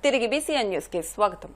తిరిగి BCN news కి స్వాగతం.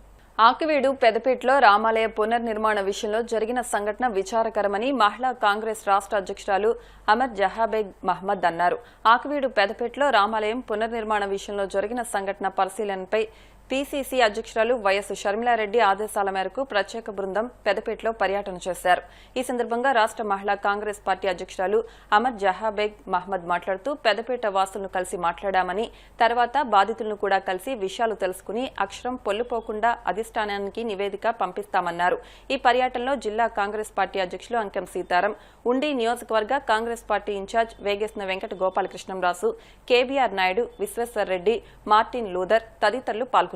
ఆకివీడు పెదపేటలో రామాలయ పునర్నిర్మాణ విషయంలో జరిగిన సంఘటన విచారకరమని మహిళా కాంగ్రెస్ రాష్ట్ర అధ్యక్షురాలు అమర్ జహాబేగ్ మహ్మద్ అన్నారు. ఆకివీడు పెదపేటలో రామాలయం పునర్నిర్మాణ విషయంలో జరిగిన సంఘటన పరిశీలనపై పీసీసీ అధ్యక్షురాలు వైఎస్ షర్మిలారెడ్డి ఆదేశాల మేరకు ప్రత్యేక బృందం పెదపేటలో పర్యటన చేశారు. ఈ సందర్భంగా రాష్ట్ర మహిళా కాంగ్రెస్ పార్టీ అధ్యక్షురాలు అమర్ జహాబేగ్ మహ్మద్ మాట్లాడుతూ పెదపేట వాసులను కలిసి మాట్లాడామని, తర్వాత బాధితులను కూడా కలిసి విషయాలు తెలుసుకుని అక్షరం పొల్లుపోకుండా అధిష్టానానికి నివేదిక పంపిస్తామన్నారు. ఈ పర్యటనలో జిల్లా కాంగ్రెస్ పార్టీ అధ్యక్షులు అంకెం సీతారాం, ఉండి నియోజకవర్గ Congress party incharge Vegesina Venkata Gopalakrishnamraju, KBR Naidu, Vishweshwar Reddy, Martin Luther తదితరులు పాల్గొన్నారు.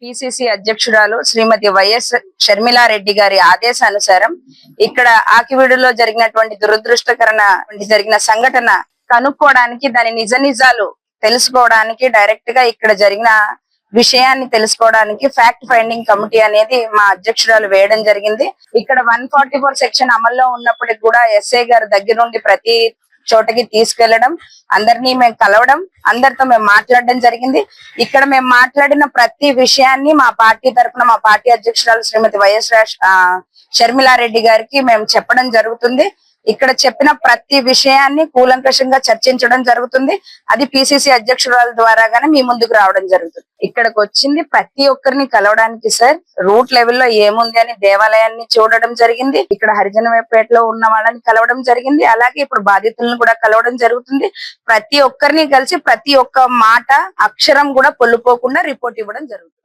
పిసిసి అధ్యక్షురాలు శ్రీమతి వైఎస్ షర్మిలారెడ్డి గారి ఆదేశానుసారం ఇక్కడ ఆకివీడులో జరిగినటువంటి జరిగిన సంఘటన కనుక్కోవడానికి, దాని నిజ నిజాలు తెలుసుకోవడానికి, డైరెక్ట్ గా ఇక్కడ జరిగిన విషయాన్ని తెలుసుకోవడానికి ఫ్యాక్ట్ ఫైండింగ్ కమిటీ అనేది మా అధ్యక్షురాలు వేయడం జరిగింది. ఇక్కడ 144 సెక్షన్ అమల్లో ఉన్నప్పటికి కూడా ఎస్ఐ గారి దగ్గర నుండి ప్రతి చోటకి తీసుకెళ్లడం, అందరినీ మేము కలవడం, అందరితో మేము మాట్లాడడం జరిగింది. ఇక్కడ మేము మాట్లాడిన ప్రతి విషయాన్ని మా పార్టీ తరఫున మా పార్టీ అధ్యక్షురాలు శ్రీమతి వైఎస్ షర్మిలారెడ్డి గారికి మేము చెప్పడం జరుగుతుంది. ఇక్కడ చెప్పిన ప్రతి విషయాన్ని కూలంకషంగా చర్చించడం జరుగుతుంది. అది పిసిసి అధ్యక్షురాల ద్వారాగానే మీ ముందుకు రావడం జరుగుతుంది. ఇక్కడికి వచ్చింది ప్రతి ఒక్కరిని కలవడానికి సార్. రూట్ లెవెల్లో ఏముంది అని దేవాలయాన్ని చూడడం జరిగింది. ఇక్కడ హరిజనపేటలో ఉన్న వాళ్ళని కలవడం జరిగింది. అలాగే ఇప్పుడు బాధితులను కూడా కలవడం జరుగుతుంది. ప్రతి ఒక్కరిని కలిసి ప్రతి ఒక్క మాట అక్షరం కూడా పొల్లుపోకుండా రిపోర్ట్ ఇవ్వడం జరుగుతుంది.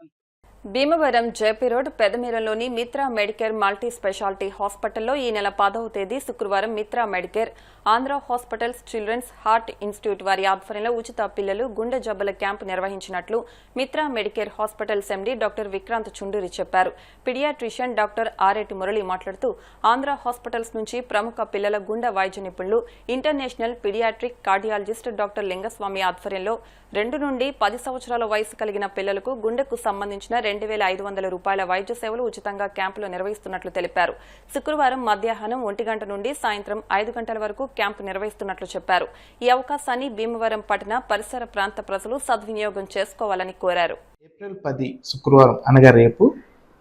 భీమవరం జేపీ రోడ్ పెదమీరంలోని మిత్రా మెడికేర్ మల్టీ స్పెషాలిటీ హాస్పిటల్లో ఈ నెల 10వ తేదీ శుక్రవారం Mitra Medicare, Andhra hospitals, children's heart institute వారి ఆధ్వర్యంలో ఉచిత పిల్లలు గుండె జబ్బుల క్యాంపు నిర్వహించినట్లు Mitra Medicare hospitals MD doctor Vikrant Chunduri చెప్పారు. పీడియాట్రిషియన్ డాక్టర్ ఆరేటి మురళి మాట్లాడుతూ ఆంధ్ర హాస్పిటల్స్ నుంచి ప్రముఖ పిల్లల గుండె వైద్య నిపుణులు, international pediatric cardiologist doctor Lingaswamy ఆధ్వర్యంలో 2 నుండి 10 సంవత్సరాల వయసు కలిగిన పిల్లలకు గుండెకు సంబంధించిన 2,500 రూపాయల వైద్య సేవలు ఉచితంగా క్యాంపులో నిర్వహిస్తున్నట్లు తెలిపారు. శుక్రవారం మధ్యాహ్నం 1 గంట నుండి సాయంత్రం 5 గంటల వరకు క్యాంపు నిర్వహిస్తున్నట్లు చెప్పారు. ఈ అవకాశాన్ని భీమవరం పట్టణ పరిసర ప్రాంత ప్రజలు సద్వినియోగం చేసుకోవాలని కోరారు. ఏప్రిల్ 10 శుక్రవారం అనగా రేపు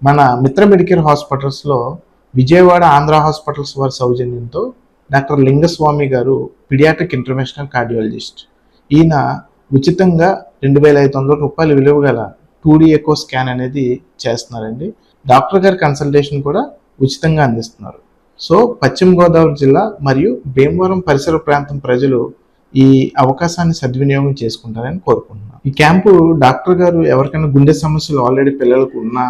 మన మిత్ర మెడికేర్ హాస్పిటల్స్ లో విజయవాడ ఆంధ్ర హాస్పిటల్స్ వారి సౌజన్యంతో డాక్టర్ లింగస్వామి గారు పీడియాట్రిక్ ఇంటర్నేషనల్ కార్డియాలజిస్ట్, ఈయన ఉచితంగా 2,500 రూపాయలు విలువ గల 2D ఎకో స్కాన్ అనేది చేస్తున్నారండి. డాక్టర్ గారి కన్సల్టేషన్ కూడా ఉచితంగా అందిస్తున్నారు. సో పశ్చిమ గోదావరి జిల్లా మరియు భీమవరం పరిసర ప్రాంతం ప్రజలు ఈ అవకాశాన్ని సద్వినియోగం చేసుకుంటారని కోరుకుంటున్నాను. ఈ క్యాంపు డాక్టర్ గారు ఎవరికైనా గుండె సమస్యలు ఆల్రెడీ పిల్లలకు ఉన్నా,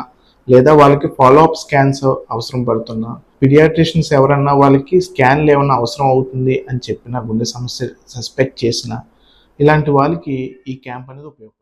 లేదా వాళ్ళకి ఫాలోఅప్ స్కాన్స్ అవసరం పడుతున్నా, పీడియాట్రిషియన్స్ ఎవరన్నా వాళ్ళకి స్కాన్లు ఏమన్నా అవసరం అవుతుంది అని చెప్పినా, గుండె సమస్య సస్పెక్ట్ చేసినా, ఇలాంటి వాళ్ళకి ఈ క్యాంప్ అనేది ఉపయోగపడుతుంది.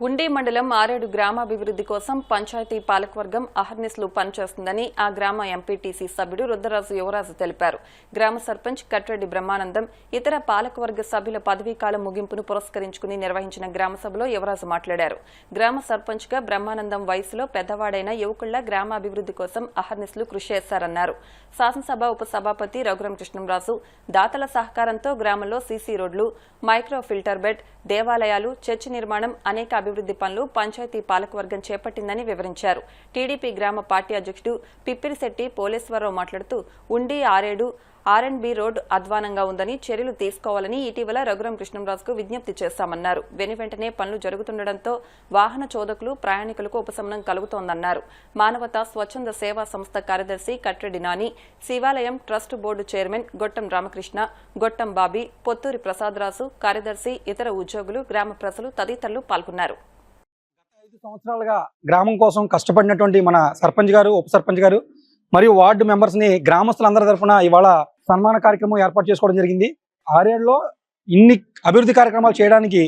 ఉండి మండలం ఆరేడు గ్రామాభివృద్ధి కోసం పంచాయతీ పాలకవర్గం అహర్నిశలు పనిచేస్తుందని ఆ గ్రామ ఎంపీటీసీ సభ్యుడు రుద్రరాజు యువరాజు తెలిపారు. గ్రామ సర్పంచ్ కట్రెడ్డి బ్రహ్మానందం ఇతర పాలకవర్గ సభ్యుల పదవీకాలం ముగింపును పురస్కరించుకుని నిర్వహించిన గ్రామ సభలో యువరాజు మాట్లాడారు. గ్రామ సర్పంచ్ గా బ్రహ్మానందం వయసులో పెద్దవాడైన యువకుళ్ల గ్రామాభివృద్ధి కోసం అహర్నిశలు కృషి చేశారన్నారు. శాసనసభ ఉప సభాపతి రఘురామ కృష్ణంరాజు దాతల సహకారంతో గ్రామంలో సీసీ రోడ్లు, మైక్రో ఫిల్టర్ బెడ్, దేవాలయాలు, చర్చి నిర్మాణం, అనేక అభివృద్ధి పనులు పంచాయతీ పాలకవర్గం చేపట్టిందని వివరించారు. టీడీపీ గ్రామ పార్టీ అధ్యక్షుడు పిప్పిరిశెట్టి పోలేశ్వరరావు మాట్లాడుతూ ఉండి ఆరేడు R&B రోడ్ అధ్వానంగా ఉందని, చర్యలు తీసుకోవాలని ఇటీవల రఘురామ కృష్ణంరాజుకు విజ్ఞప్తి చేశామన్నారు. వెనువెంటనే పనులు జరుగుతుండటంతో వాహన చోదకులు, ప్రయాణికులకు ఉపశమనం కలుగుతోందన్నారు. మానవతా స్వచ్ఛంద సేవా సంస్థ కార్యదర్శి కట్రెడ్డి నాని, శివాలయం ట్రస్ట్ బోర్డు చైర్మన్ గొట్టం రామకృష్ణ, గొట్టం బాబీ, పొత్తూరి ప్రసాదరాజు, కార్యదర్శి, ఇతర ఉద్యోగులు, గ్రామ ప్రజలు తదితరులు పాల్గొన్నారు. 5 సంవత్సరాలుగా గ్రామం కోసం కష్టపడినటువంటి మన సర్పంచ్ గారు, ఉప సర్పంచ్ గారు మరియు వార్డు మెంబర్స్ ని గ్రామస్తులందరి తరఫున ఇవాళ సన్మాన కార్యక్రమం ఏర్పాటు చేసుకోవడం జరిగింది. ఆరేడులో ఇన్ని అభివృద్ధి కార్యక్రమాలు చేయడానికి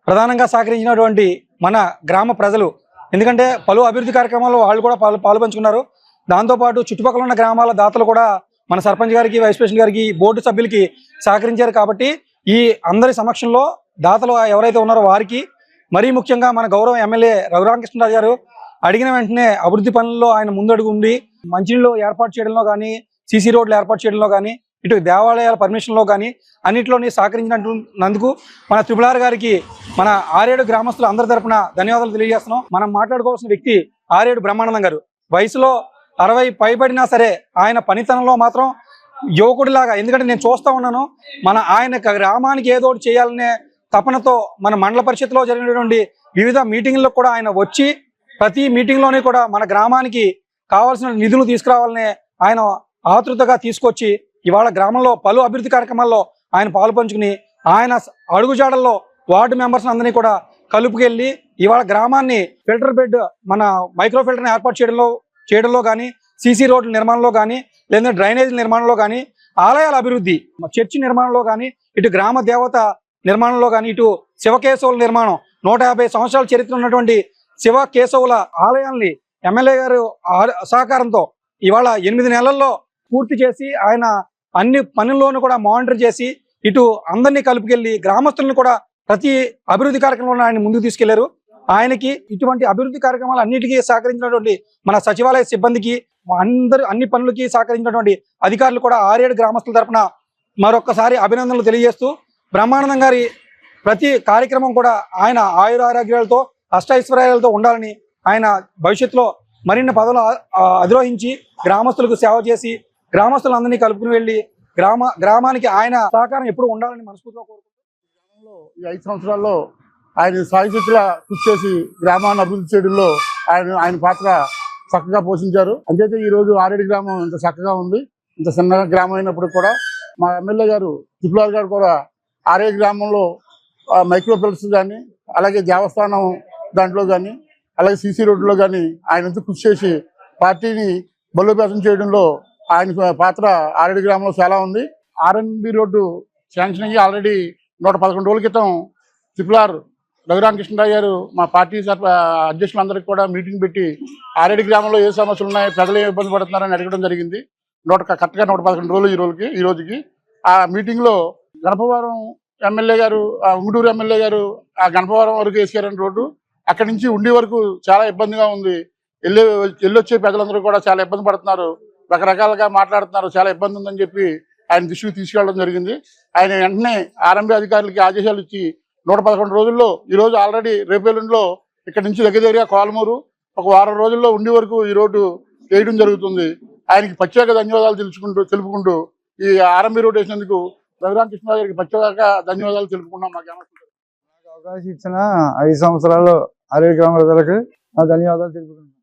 ప్రధానంగా సహకరించినటువంటి మన గ్రామ ప్రజలు, ఎందుకంటే పలు అభివృద్ధి కార్యక్రమాల్లో వాళ్ళు కూడా పాలుపంచుకున్నారు. దాంతోపాటు చుట్టుపక్కల ఉన్న గ్రామాల దాతలు కూడా మన సర్పంచ్ గారికి, వైస్ ప్రెసిడెంట్ గారికి, బోర్డు సభ్యులకి సహకరించారు. కాబట్టి ఈ అందరి సమక్షంలో దాతలు ఎవరైతే ఉన్నారో వారికి, మరీ ముఖ్యంగా మన గౌరవ ఎమ్మెల్యే రఘురామకృష్ణరాజు గారు అడిగిన వెంటనే అభివృద్ధి పనుల్లో ఆయన ముందడుగు ఉండి మంచినీళ్ళు ఏర్పాటు చేయడంలో కానీ, సీసీ రోడ్లు ఏర్పాటు చేయడంలో కానీ, ఇటు దేవాలయాల పర్మిషన్లో కానీ అన్నింటిలోని సహకరించినందుకు మన త్రిపులార్ గారికి మన ఆరేడు గ్రామస్తులు అందరి తరపున ధన్యవాదాలు తెలియజేస్తున్నాం. మనం మాట్లాడుకోవాల్సిన వ్యక్తి ఆరేడు బ్రహ్మానందం గారు. వయసులో 60 పైబడినా సరే ఆయన పనితనంలో మాత్రం యువకుడిలాగా, ఎందుకంటే నేను చూస్తూ ఉన్నాను, ఆయన గ్రామానికి ఏదో ఒకటి చేయాలనే తపనతో మన మండల పరిషత్లో జరిగినటువంటి వివిధ మీటింగ్లకు కూడా ఆయన వచ్చి ప్రతి మీటింగ్లోని కూడా మన గ్రామానికి కావాల్సిన నిధులు తీసుకురావాలనే ఆయన ఆతృతగా తీసుకొచ్చి ఇవాళ గ్రామంలో పలు అభివృద్ధి కార్యక్రమాల్లో ఆయన పాలు పంచుకుని ఆయన అడుగుజాడల్లో వార్డు మెంబర్స్ అందరినీ కూడా కలుపుకెళ్ళి ఇవాళ గ్రామాన్ని ఫిల్టర్ బెడ్ మన మైక్రో ఫిల్టర్ని ఏర్పాటు చేయడంలో కానీ, సీసీ రోడ్ల నిర్మాణంలో కానీ, లేదా డ్రైనేజ్ నిర్మాణంలో కానీ, ఆలయాల అభివృద్ధి, చర్చి నిర్మాణంలో కానీ, ఇటు గ్రామ దేవత నిర్మాణంలో కానీ, ఇటు శివకేశవుల నిర్మాణం 150 సంవత్సరాల చరిత్ర ఉన్నటువంటి శివ కేశవుల ఆలయాల్ని ఎమ్మెల్యే గారు సహకారంతో ఇవాళ 8 నెలల్లో పూర్తి చేసి ఆయన అన్ని పనుల్లోనూ కూడా మానిటర్ చేసి ఇటు అందరినీ కలుపుకెళ్ళి గ్రామస్తులను కూడా ప్రతి అభివృద్ధి కార్యక్రమంలో ఆయన ముందుకు తీసుకెళ్లారు. ఆయనకి ఇటువంటి అభివృద్ధి కార్యక్రమాలు అన్నిటికీ సహకరించినటువంటి మన సచివాలయ సిబ్బందికి, అన్ని పనులకి సహకరించినటువంటి అధికారులు కూడా ఆరేడు గ్రామస్తుల తరపున మరొక్కసారి అభినందనలు తెలియజేస్తూ, బ్రహ్మానందం గారి ప్రతి కార్యక్రమం కూడా ఆయన ఆయురారోగ్యాలతో అష్టైశ్వర్యాలతో ఉండాలని, ఆయన భవిష్యత్తులో మరిన్ని పదవులు అధిరోహించి గ్రామస్తులకు సేవ చేసి గ్రామస్తులందరినీ కలుపుకుని వెళ్ళి గ్రామానికి ఆయన సహకారం ఎప్పుడు ఉండాలని మనస్ఫూర్తిగా కోరుకుంటున్నాను. ఈ 5 సంవత్సరాల్లో ఆయన సాయశక్తిలా కృషి చేసి గ్రామాన్ని అభివృద్ధి చేయడంలో ఆయన పాత్ర చక్కగా పోషించారు. అంతైతే ఈ రోజు ఆరేడు గ్రామం ఇంత చక్కగా ఉంది. ఇంత చిన్న గ్రామం అయినప్పుడు కూడా మా ఎమ్మెల్యే గారు త్రిపులార్ గారు కూడా ఆరేడు గ్రామంలో మైక్రో ఫిల్టర్స్ కానీ, అలాగే దేవస్థానం దాంట్లో కానీ, అలాగే సీసీ రోడ్లో కానీ ఆయన ఎంత కృషి చేసి పార్టీని బలోపేతం చేయడంలో ఆయన పాత్ర ఆరేడు గ్రామంలో చాలా ఉంది. ఆర్ఎన్బి రోడ్డు శాంక్షన్ అయ్యి ఆల్రెడీ 111 రోజుల క్రితం త్రిపులార్ రఘురామకృష్ణరావు గారు మా పార్టీ అధ్యక్షులందరికీ కూడా మీటింగ్ పెట్టి ఆరేడు గ్రామంలో ఏ సమస్యలు ఉన్నాయి, ప్రజలు ఏ ఇబ్బంది పడుతున్నారని అడగడం జరిగింది. కరెక్ట్గా 111 రోజులు ఈ రోజుకి ఆ మీటింగ్లో గణపవరం ఎమ్మెల్యే గారు, ఉంగుటూరు ఎమ్మెల్యే గారు ఆ గణపవరం వరకు వేసారని రోడ్డు, అక్కడి నుంచి ఉండి వరకు చాలా ఇబ్బందిగా ఉంది. వెళ్ళొచ్చే ప్రజలందరూ కూడా చాలా ఇబ్బంది పడుతున్నారు, రకరకాలుగా మాట్లాడుతున్నారు, చాలా ఇబ్బంది ఉందని చెప్పి ఆయన దృష్టికి తీసుకెళ్ళడం జరిగింది. ఆయన వెంటనే ఆర్ఎంబీ అధికారులకి ఆదేశాలు ఇచ్చి 111 రోజుల్లో ఈరోజు ఆల్రెడీ రేపేళ్ళలో ఇక్కడ నుంచి దగ్గర కోలమూరు ఒక వారం రోజుల్లో ఉండి వరకు ఈ రోడ్డు వేయడం జరుగుతుంది. ఆయనకి ప్రత్యేక ధన్యవాదాలు తెలుపుకుంటూ ఈ ఆర్ఎంబీ రోడ్డు వేసినందుకు రఘురామకృష్ణరావు గారికి ప్రత్యేక ధన్యవాదాలు తెలుపుకున్నాం. మాకు అవకాశం ఇచ్చిన 5 సంవత్సరాలు ఆరేడు గ్రామ ప్రజలకు నా ధన్యవాదాలు తెలుపుకుంటున్నాను.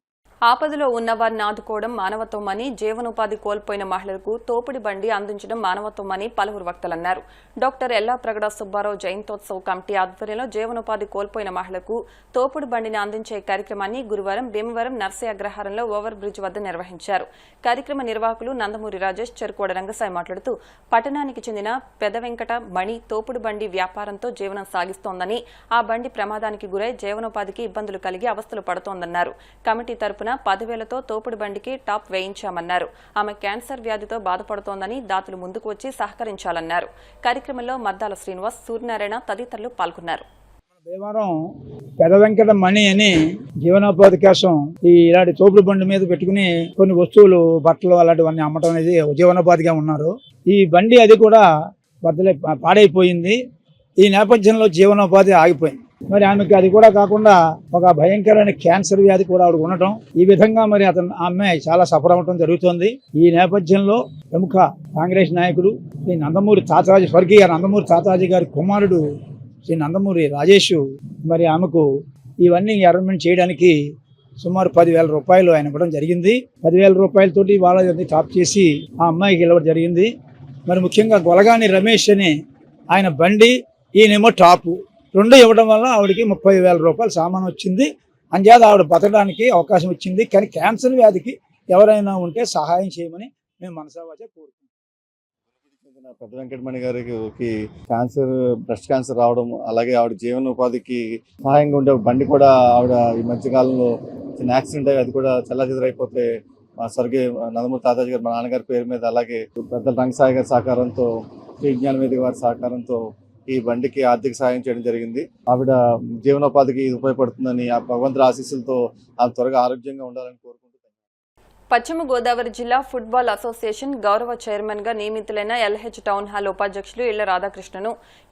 ఆపదలో ఉన్నవారిని ఆదుకోవడం మానవత్వమని, జీవనోపాధి కోల్పోయిన మహిళలకు తోపుడు బండి అందించడం మానవత్వమని పలువురు వక్తలన్నారు. డాక్టర్ ఎల్లాప్రగడ సుబ్బారావు జయంతోత్సవ కమిటీ ఆధ్వర్యంలో జీవనోపాధి కోల్పోయిన మహిళలకు తోపుడు బండిని అందించే కార్యక్రమాన్ని గురువారం భీమవరం నర్సయ్య అగ్రహారంలో ఓవర్ బ్రిడ్జ్ వద్ద నిర్వహించారు. కార్యక్రమ నిర్వాహకులు నందమూరి రాజేష్, చెరుకోడ రంగసాయి మాట్లాడుతూ, పట్టణానికి చెందిన పెద వెంకట మణి తోపుడు బండి వ్యాపారంతో జీవనం సాగిస్తోందని, ఆ బండి ప్రమాదానికి గురై జీవనోపాధికి ఇబ్బందులు కలిగి అవస్థలు పడుతోందన్నారు. కమిటీ తరపున 10,000తో తోపుడు బండికి టాప్ వేయించామన్నారు. ఆమె క్యాన్సర్ వ్యాధితో బాధపడుతోందని దాతలు ముందుకు వచ్చి సహకరించాలన్నారు. కార్యక్రమంలో మద్దాల శ్రీనివాస్, సూర్యనారాయణ తదితరులు పాల్గొన్నారు. భీమవరం పెద వెంకట మణి అని జీవనోపాధి కోసం ఇలాంటి తోపుడు బండి మీద పెట్టుకుని కొన్ని వస్తువులు, బట్టలు అలాంటివన్నీ అమ్మటం అనేది జీవనోపాధిగా ఉన్నారు. ఈ బండి అది కూడా పాడైపోయింది. ఈ నేపథ్యంలో జీవనోపాధి ఆగిపోయింది. మరి ఆమెకి అది కూడా కాకుండా ఒక భయంకరమైన క్యాన్సర్ వ్యాధి కూడా ఆవిడ ఉండటం, ఈ విధంగా మరి ఆమె చాలా సఫర్ అవ్వటం జరుగుతుంది. ఈ నేపథ్యంలో ప్రముఖ కాంగ్రెస్ నాయకుడు శ్రీ నందమూరి తాతాజీ, స్వర్గీయ నందమూరి తాతాజీ గారి కుమారుడు శ్రీ నందమూరి రాజేష్ మరి ఆమెకు ఇవన్నీ అరేంజ్మెంట్ చేయడానికి సుమారు 10,000 రూపాయలు ఆయన ఇవ్వడం జరిగింది. 10,000 రూపాయలతోటి వాళ్ళని టాప్ చేసి ఆ అమ్మాయికి ఇవ్వడం జరిగింది. మరి ముఖ్యంగా గొలగాని రమేష్ అని ఆయన బండి, ఈయనేమో టాపు, 2 ఇవ్వడం వల్ల ఆవిడకి 30,000 రూపాయలు సామాను వచ్చింది. అంచేత ఆవిడ బతకడానికి అవకాశం వచ్చింది. కానీ క్యాన్సర్ వ్యాధికి ఎవరైనా ఉంటే సహాయం చేయమని మేము మనసావాచ కోరుకుంటున్నాం. పెద్ద వెంకటమణి గారికి బ్రెస్ట్ క్యాన్సర్ రావడం, అలాగే ఆవిడ జీవనోపాధికి సహాయంగా ఉండే బండి కూడా ఆవిడ ఈ మధ్యకాలంలో చిన్న యాక్సిడెంట్ అయ్యి అది కూడా చల్లచెదరైపోతే మా స్వర్గీయ నందమూరి తాతాజీ గారు, మా నాన్నగారి పేరు మీద, అలాగే పెద్దల రంగసాయి గారి సహకారంతో, శ్రీ విజ్ఞాన వేదిక వారి సహకారంతో ఈ బండికి ఆర్థిక సహాయం చేయడం జరిగింది. ఆవిడ జీవనోపాధికి ఇది ఉపయోగపడుతుందని, ఆ భగవంతుడి ఆశీస్సులతో ఆమె త్వరగా ఆరోగ్యంగా ఉండాలని కోరుకుంటున్నాను. పశ్చిమ గోదావరి జిల్లా ఫుట్బాల్ అసోసియేషన్ గౌరవ చైర్మన్ గా నియమితులైన ఎల్హెచ్ టౌన్ హాల్ ఉపాధ్యక్షులు ఇళ్ల రాధాకృష్ణను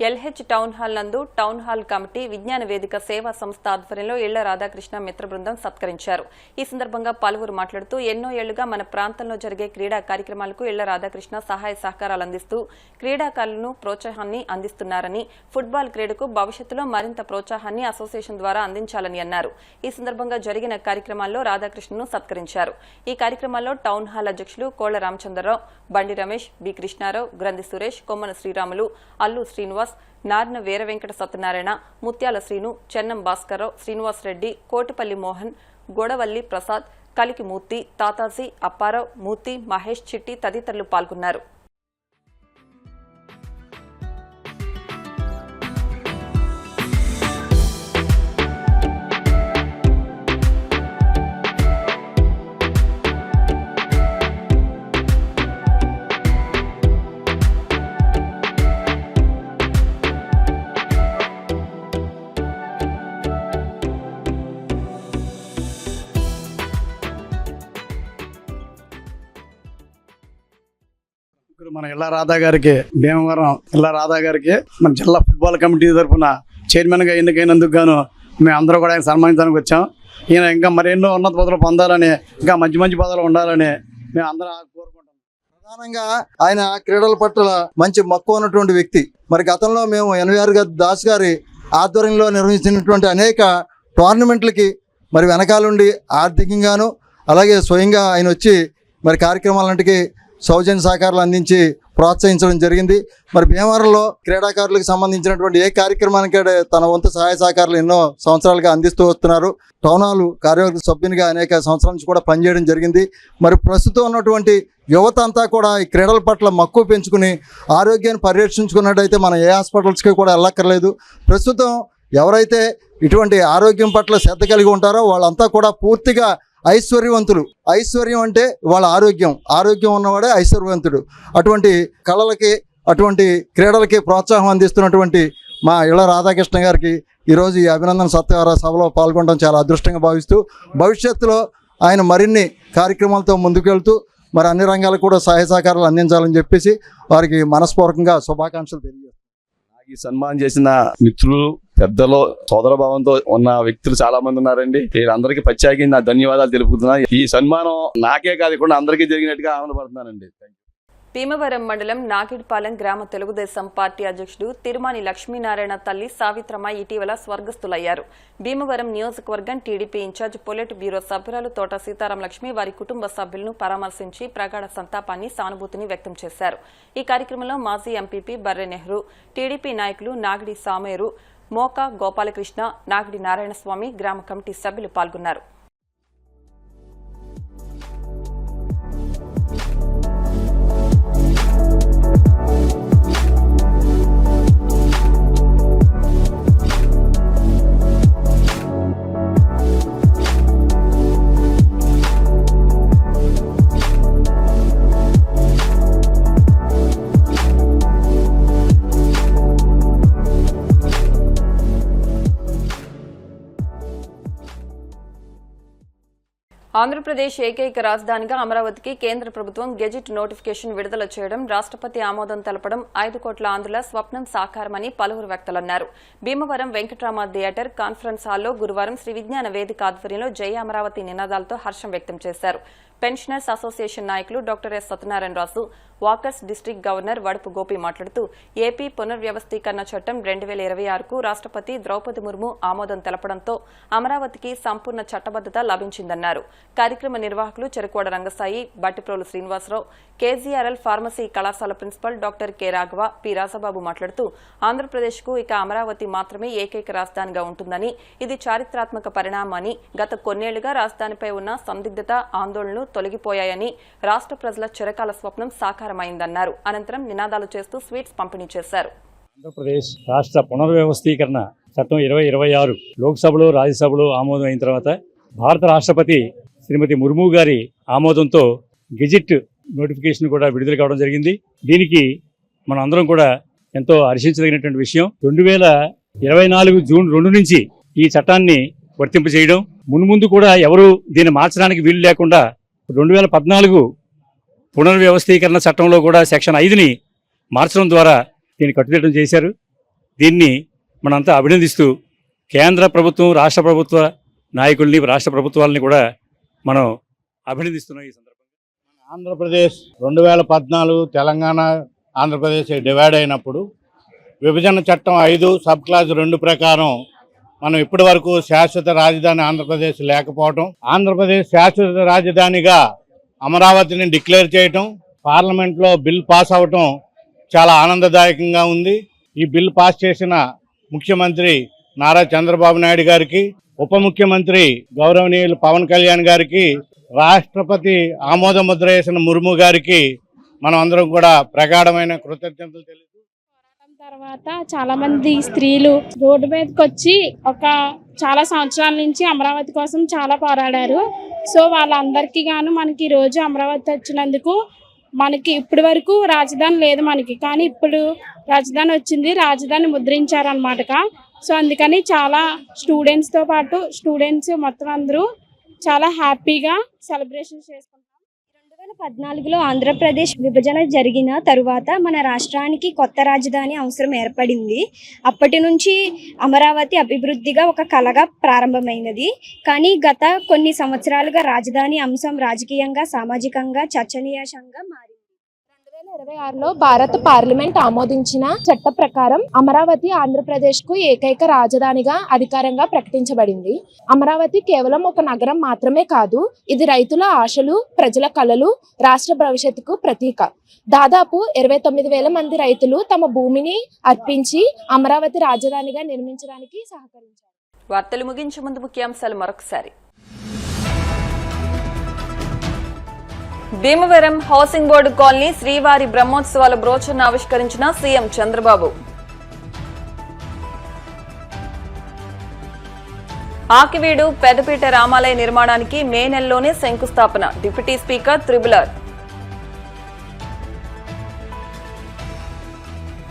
ఎల్హెచ్ టౌన్ హాల్ నందు టౌన్ హాల్ కమిటీ విజ్ఞాన వేదిక సేవా సంస్థ ఆధ్వర్యంలో ఇళ్ల రాధాకృష్ణ మిత్ర బృందం సత్కరించారు. ఈ సందర్భంగా పలువురు మాట్లాడుతూ ఎన్నో ఏళ్లుగా మన ప్రాంతంలో జరిగే క్రీడా కార్యక్రమాలకు ఇళ్ల రాధాకృష్ణ సహాయ సహకారాలు అందిస్తూ క్రీడాకారులను ప్రోత్సాహాన్ని అందిస్తున్నారని, ఫుట్బాల్ క్రీడకు భవిష్యత్తులో మరింత ప్రోత్సాహాన్ని అసోసియేషన్ ద్వారా అందించాలని అన్నారు. ఈ సందర్భంగా జరిగిన కార్యక్రమాల్లో రాధాకృష్ణను సత్కరించారు. ఈ కార్యక్రమాల్లో టౌన్ హాల్ అధ్యక్షులు కోళ్ల రామచంద్రరావు, బండి రమేష్, బి కృష్ణారావు, గ్రంథి సురేష్, కొమ్మన శ్రీరాములు, అల్లు శ్రీనివాస్, నార్న వీర వెంకట సత్యనారాయణ, ముత్యాల శ్రీను, చెన్నం భాస్కర్రావు, శ్రీనివాస్ రెడ్డి, కోటిపల్లి మోహన్, గొడవల్లి ప్రసాద్, కలికి మూర్తి, తాతాజీ, అప్పారావు, మూర్తి, మహేష్, చిట్టి తదితరులు పాల్గొన్నారు. మన ఇళ్ల రాధా గారికి, భీమవరం ఇళ్ల రాధా గారికి మన జిల్లా ఫుట్బాల్ కమిటీ తరఫున చైర్మన్ గా ఎన్నికైనందుకు గాను మేము అందరూ కూడా ఆయన సన్మానించడానికి వచ్చాం. ఈయన ఇంకా మరెన్నో ఉన్నత పదవులు పొందాలని, ఇంకా మంచి మంచి పదవులు ఉండాలని మేము అందరం కోరుకుంటాం. ప్రధానంగా ఆయన క్రీడల పట్ల మంచి మక్కువ ఉన్నటువంటి వ్యక్తి. మరి గతంలో మేము 86 దాస్ గారి ఆధ్వర్యంలో నిర్వహించినటువంటి అనేక టోర్నమెంట్లకి మరి వెనకాలండి ఆర్థికంగాను అలాగే స్వయంగా ఆయన వచ్చి మరి కార్యక్రమాలంటికి సౌజన్య సహకారాలు అందించి ప్రోత్సహించడం జరిగింది. మరి భీమవరంలో క్రీడాకారులకు సంబంధించినటువంటి ఏ కార్యక్రమానికి తన వంతు సహాయ సహకారాలు ఎన్నో సంవత్సరాలుగా అందిస్తూ వస్తున్నారు. టౌన్ హాల్ కార్యవర్గ సభ్యునిగా అనేక సంవత్సరాల నుంచి కూడా పనిచేయడం జరిగింది. మరి ప్రస్తుతం ఉన్నటువంటి యువత అంతా కూడా ఈ క్రీడల పట్ల మక్కువ పెంచుకుని ఆరోగ్యాన్ని పరిరక్షించుకున్నట్టయితే మనం ఏ హాస్పిటల్స్కి కూడా వెళ్ళక్కర్లేదు. ప్రస్తుతం ఎవరైతే ఇటువంటి ఆరోగ్యం పట్ల శ్రద్ధ కలిగి ఉంటారో వాళ్ళంతా కూడా పూర్తిగా ఐశ్వర్యవంతులు. ఐశ్వర్యం అంటే వాళ్ళ ఆరోగ్యం ఉన్నవాడే ఐశ్వర్యవంతుడు. అటువంటి కళలకి అటువంటి క్రీడలకి ప్రోత్సాహం అందిస్తున్నటువంటి మా ఇళ్ల రాధాకృష్ణ గారికి ఈరోజు ఈ అభినందన సత్కార సభలో పాల్గొనడం చాలా అదృష్టంగా భావిస్తూ భవిష్యత్తులో ఆయన మరిన్ని కార్యక్రమాలతో ముందుకెళ్తూ మరి అన్ని రంగాలకు కూడా సహాయ సహకారాలు అందించాలని చెప్పేసి వారికి మనస్పూర్వకంగా శుభాకాంక్షలు తెలియజేస్తాను. ఈ సన్మానం చేసిన మిత్రులు, పెద్దలు, సోదర భావంతో ఉన్న వ్యక్తులు చాలా మంది ఉన్నారండి. వీళ్ళందరికీ ప్రత్యేకంగా నా ధన్యవాదాలు తెలుపుతున్నా. ఈ సన్మానం నాకే కాదు అందరికీ జరిగినట్టుగా ఆనందపడుతున్నానండి. భీమవరం మండలం నాగిడిపాలెం గ్రామ తెలుగుదేశం పార్టీ అధ్యక్షుడు తిరుమాని లక్ష్మీనారాయణ తల్లి సావిత్రమ్మ ఇటీవల స్వర్గస్థులయ్యారు. భీమవరం నియోజకవర్గం టీడీపీ ఇన్ఛార్జ్ పొలిట్ బ్యూరో సభ్యురాలు తోట సీతారాం లక్ష్మి వారి కుటుంబ సభ్యులను పరామర్శించి ప్రగాఢ సంతాపాన్ని, సానుభూతిని వ్యక్తం చేశారు. ఈ కార్యక్రమంలో మాజీ ఎంపీపీ బర్రె నెహ్రూ, టీడీపీ నాయకులు నాగిడి సామేరు, మోకా గోపాలకృష్ణ, నాగిడి నారాయణస్వామి, గ్రామ కమిటీ సభ్యులు పాల్గొన్నారు. ఆంధ్రప్రదేశ్ ఏకైక రాజధానిగా అమరావతికి కేంద్ర ప్రభుత్వం గెజిట్ నోటిఫికేషన్ విడుదల చేయడం, రాష్ట్రపతి ఆమోదం తెలపడం 5 కోట్ల ఆంధ్రుల స్వప్నం సాకారమని పలువురు వ్యక్తులన్నారు. భీమవరం వెంకటరామ థియేటర్ కాన్ఫరెన్స్ హాల్లో గురువారం శ్రీ విజ్ఞాన వేదిక ఆధ్వర్యంలో జై అమరావతి నినాదాలతో హర్షం వ్యక్తం చేశారు. పెన్షనర్స్ అసోసియేషన్ నాయకులు doctor S Satyanarayanaraju, walkers district governor Vadupu Gopi మాట్లాడుతూ ఏపీ పునర్వ్యవస్థీకరణ చట్టం 2026కు రాష్ట్రపతి ద్రౌపది ముర్ము ఆమోదం తెలపడంతో అమరావతికి సంపూర్ణ చట్టబద్దత లభించిందన్నారు. కార్యక్రమ నిర్వాహకులు చెరుకోడ రంగసాయి, బట్టిప్రోలు శ్రీనివాసరావు, కేజీఆర్ఎల్ ఫార్మసీ కళాశాల principal doctor K Raghava, P Rajababu మాట్లాడుతూ ఆంధ్రప్రదేశ్కు ఇక అమరావతి మాత్రమే ఏకైక రాజధానిగా ఉంటుందని, ఇది చారిత్రాత్మక పరిణామమని, గత కొన్నేళ్లుగా రాజధానిపై ఉన్న సందిగ్ధత, ఆందోళనలు తొలగిపోయాయని, రాష్ట్ర ప్రజల చిరకాల స్వప్నం సాకారమైందన్నారు. అనంతరం నినాదాలు చేస్తూ స్వీట్స్ పంపిణీ చేశారు. ఆంధ్రప్రదేశ్ రాష్ట్ర పునర్వ్యవస్థీకరణ చట్టం 2026 లోక్సభలో, రాజ్యసభలో ఆమోదం అయిన తర్వాత భారత రాష్ట్రపతి శ్రీమతి ముర్ము గారి ఆమోదంతో గెజిట్ నోటిఫికేషన్ కూడా విడుదల కావడం జరిగింది. దీనికి మనం అందరం కూడా ఎంతో హర్షించదగినటువంటి విషయం. 2024 జూన్ 2 నుంచి ఈ చట్టాన్ని వర్తింపజేయడం, మున్ముందు కూడా ఎవరు దీన్ని మార్చడానికి వీలు లేకుండా 2014 పునర్వ్యవస్థీకరణ చట్టంలో కూడా సెక్షన్ 5ని మార్చడం ద్వారా దీన్ని కట్టుదిట్టం చేశారు. దీన్ని మనంతా అభినందిస్తూ కేంద్ర ప్రభుత్వం, రాష్ట్ర ప్రభుత్వ నాయకుల్ని, రాష్ట్ర ప్రభుత్వాలని కూడా మనం అభినందిస్తున్నాం. ఈ సందర్భంగా ఆంధ్రప్రదేశ్ 2014 తెలంగాణ ఆంధ్రప్రదేశ్ డివైడ్ అయినప్పుడు విభజన చట్టం 5 సబ్ క్లాస్ 2 ప్రకారం మనం ఇప్పటి వరకు శాశ్వత రాజధాని ఆంధ్రప్రదేశ్ లేకపోవటం, ఆంధ్రప్రదేశ్ శాశ్వత రాజధానిగా అమరావతిని డిక్లేర్ చేయటం, పార్లమెంట్లో బిల్ పాస్ అవటం చాలా ఆనందదాయకంగా ఉంది. ఈ బిల్ పాస్ చేసిన ముఖ్యమంత్రి నారా చంద్రబాబు నాయుడు గారికి, ఉప ముఖ్యమంత్రి గౌరవనీయులు పవన్ కళ్యాణ్ గారికి, రాష్ట్రపతి ఆమోద ముద్ర వేసిన ముర్ము గారికి మనం అందరం కూడా ప్రగాఢమైన కృతజ్ఞతలు తెలుపుతూ, తర్వాత చాలా మంది స్త్రీలు రోడ్డు మీదకి వచ్చి చాలా సంవత్సరాల నుంచి అమరావతి కోసం చాలా పోరాడారు. సో వాళ్ళందరికీ గాను మనకి రోజు అమరావతి వచ్చినందుకు, మనకి ఇప్పటి వరకు రాజధాని లేదు మనకి, కానీ ఇప్పుడు రాజధాని వచ్చింది, రాజధాని ముద్రించారనమాట. సో అందుకని చాలా స్టూడెంట్స్తో పాటు స్టూడెంట్స్ మొత్తం అందరూ చాలా హ్యాపీగా సెలబ్రేషన్ చేసుకుంటాం. 2014లో ఆంధ్రప్రదేశ్ విభజన జరిగిన తరువాత మన రాష్ట్రానికి కొత్త రాజధాని అవసరం ఏర్పడింది. అప్పటి నుంచి అమరావతి అభివృద్ధిగా ఒక కలగా ప్రారంభమైనది. కానీ గత కొన్ని సంవత్సరాలుగా రాజధాని అంశం రాజకీయంగా, సామాజికంగా చర్చనీయాంశంగా మారింది. 2026లో భారత పార్లమెంట్ ఆమోదించిన చట్ట ప్రకారం అమరావతి ఆంధ్రప్రదేశ్ కు ఏకైక రాజధానిగా అధికారంగా ప్రకటించబడింది. అమరావతి కేవలం ఒక నగరం మాత్రమే కాదు, ఇది రైతుల ఆశలు, ప్రజల కలలు, రాష్ట్ర భవిష్యత్తుకు ప్రతీక. దాదాపు 29,000 మంది రైతులు తమ భూమిని అర్పించి అమరావతి రాజధానిగా నిర్మించడానికి సహకరించారు. వార్తలు ముగించే ముందు ముఖ్యాంశాలు మరొకసారి. భీమవరం హౌసింగ్ బోర్డు కాలనీ శ్రీవారి బ్రహ్మోత్సవాల బ్రోచర్ను ఆవిష్కరించిన సీఎం చంద్రబాబు. ఆకివీడు పెదపీట రామాలయ నిర్మాణానికి మే నెలలోనే శంకుస్థాపన, డిప్యూటీ స్పీకర్ త్రిబులర్.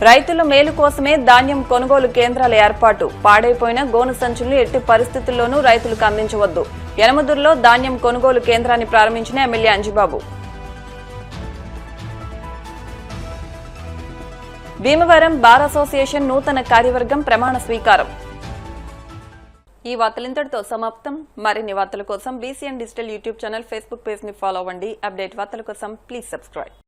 రైతుల మేలు కోసమే ధాన్యం కొనుగోలు కేంద్రాల ఏర్పాటు, పాడైపోయిన గోను సంచులను ఎట్టి పరిస్థితుల్లోనూ రైతులకు అందించవద్దు. యనమదుర్లో ధాన్యం కొనుగోలు కేంద్రాన్ని ప్రారంభించిన MLA Anjibabu. Bhimavaram bar association నూతన కార్యవర్గం ప్రమాణ స్వీకారం. ఈ వార్తలింతటితో సమాప్తం. మరిన్ని వార్తల కోసం BCN digital YouTube channel, Facebook page ని ఫాలో అవ్వండి. అప్డేట్ వార్తల కోసం ప్లీజ్ సబ్స్క్రైబ్.